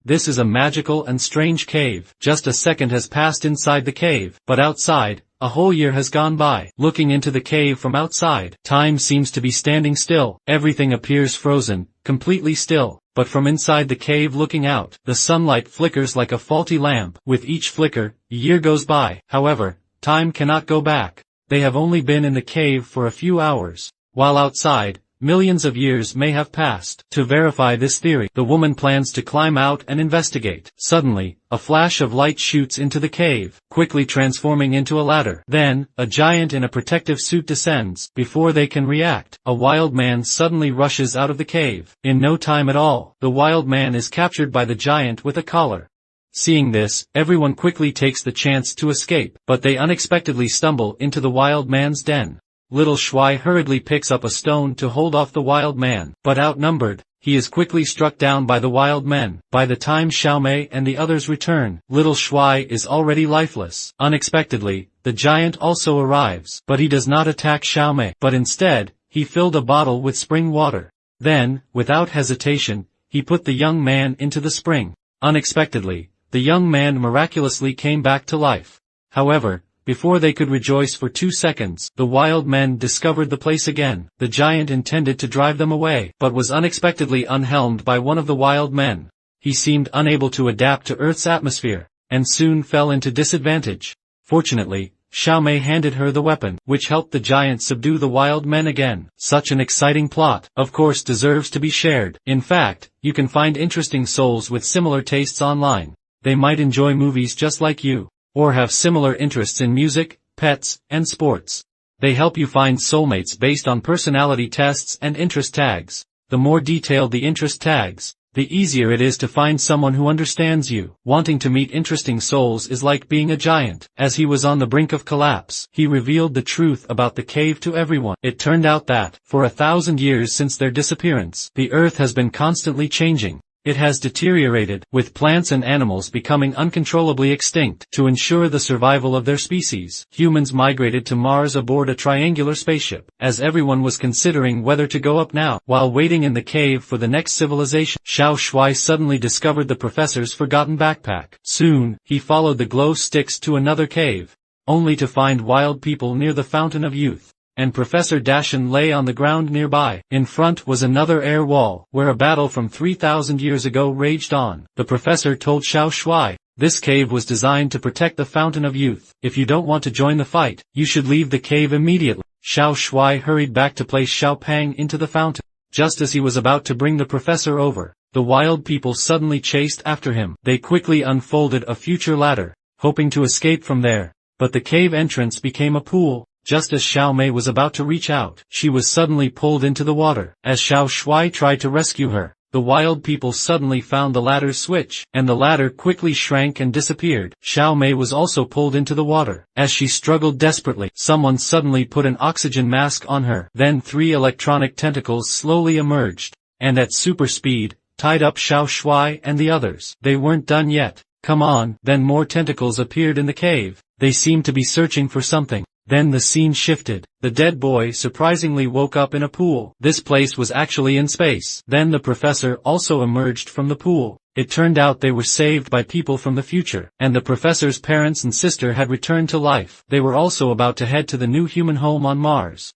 This is a magical and strange cave. Just a second has passed inside the cave, but outside, a whole year has gone by. Looking into the cave from outside, time seems to be standing still. Everything appears frozen, completely still. But from inside the cave looking out, the sunlight flickers like a faulty lamp. With each flicker, a year goes by. However, time cannot go back. They have only been in the cave for a few hours, while outside, millions of years may have passed. To verify this theory, the woman plans to climb out and investigate. Suddenly, a flash of light shoots into the cave, quickly transforming into a ladder. Then, a giant in a protective suit descends. Before they can react, a wild man suddenly rushes out of the cave. In no time at all, the wild man is captured by the giant with a collar. Seeing this, everyone quickly takes the chance to escape, but they unexpectedly stumble into the wild man's den. Little Shuai hurriedly picks up a stone to hold off the wild man, but outnumbered, he is quickly struck down by the wild men. By the time Xiaomei and the others return, little Shuai is already lifeless. Unexpectedly, the giant also arrives, but he does not attack Xiaomei, but instead, he filled a bottle with spring water. Then, without hesitation, he put the young man into the spring. Unexpectedly, the young man miraculously came back to life. However, before they could rejoice for 2 seconds, the wild men discovered the place again. The giant intended to drive them away, but was unexpectedly unhelmed by one of the wild men. He seemed unable to adapt to Earth's atmosphere, and soon fell into disadvantage. Fortunately, Xiaomei handed her the weapon, which helped the giant subdue the wild men again. Such an exciting plot, of course, deserves to be shared. In fact, you can find interesting souls with similar tastes online. They might enjoy movies just like you, or have similar interests in music, pets, and sports. They help you find soulmates based on personality tests and interest tags. The more detailed the interest tags, the easier it is to find someone who understands you. Wanting to meet interesting souls is like being a giant. As he was on the brink of collapse, he revealed the truth about the cave to everyone. It turned out that, for 1,000 years since their disappearance, the Earth has been constantly changing. It has deteriorated, with plants and animals becoming uncontrollably extinct. To ensure the survival of their species, humans migrated to Mars aboard a triangular spaceship. As everyone was considering whether to go up now, while waiting in the cave for the next civilization, Xiao Shuai suddenly discovered the professor's forgotten backpack. Soon, he followed the glow sticks to another cave, only to find wild people near the Fountain of Youth. And Professor Dashan lay on the ground nearby. In front was another air wall, where a battle from 3,000 years ago raged on. The professor told Xiao Shuai, this cave was designed to protect the Fountain of Youth. If you don't want to join the fight, you should leave the cave immediately. Xiao Shuai hurried back to place Xiao Pang into the fountain. Just as he was about to bring the professor over, the wild people suddenly chased after him. They quickly unfolded a future ladder, hoping to escape from there. But the cave entrance became a pool. Just as Xiaomei was about to reach out, she was suddenly pulled into the water. As Xiao Shuai tried to rescue her, the wild people suddenly found the ladder's switch, and the ladder quickly shrank and disappeared. Xiaomei was also pulled into the water. As she struggled desperately, someone suddenly put an oxygen mask on her. Then 3 electronic tentacles slowly emerged, and at super speed, tied up Xiao Shuai and the others. They weren't done yet. Come on. Then more tentacles appeared in the cave. They seemed to be searching for something. Then the scene shifted. The dead boy surprisingly woke up in a pool. This place was actually in space. Then the professor also emerged from the pool. It turned out they were saved by people from the future, and the professor's parents and sister had returned to life. They were also about to head to the new human home on Mars.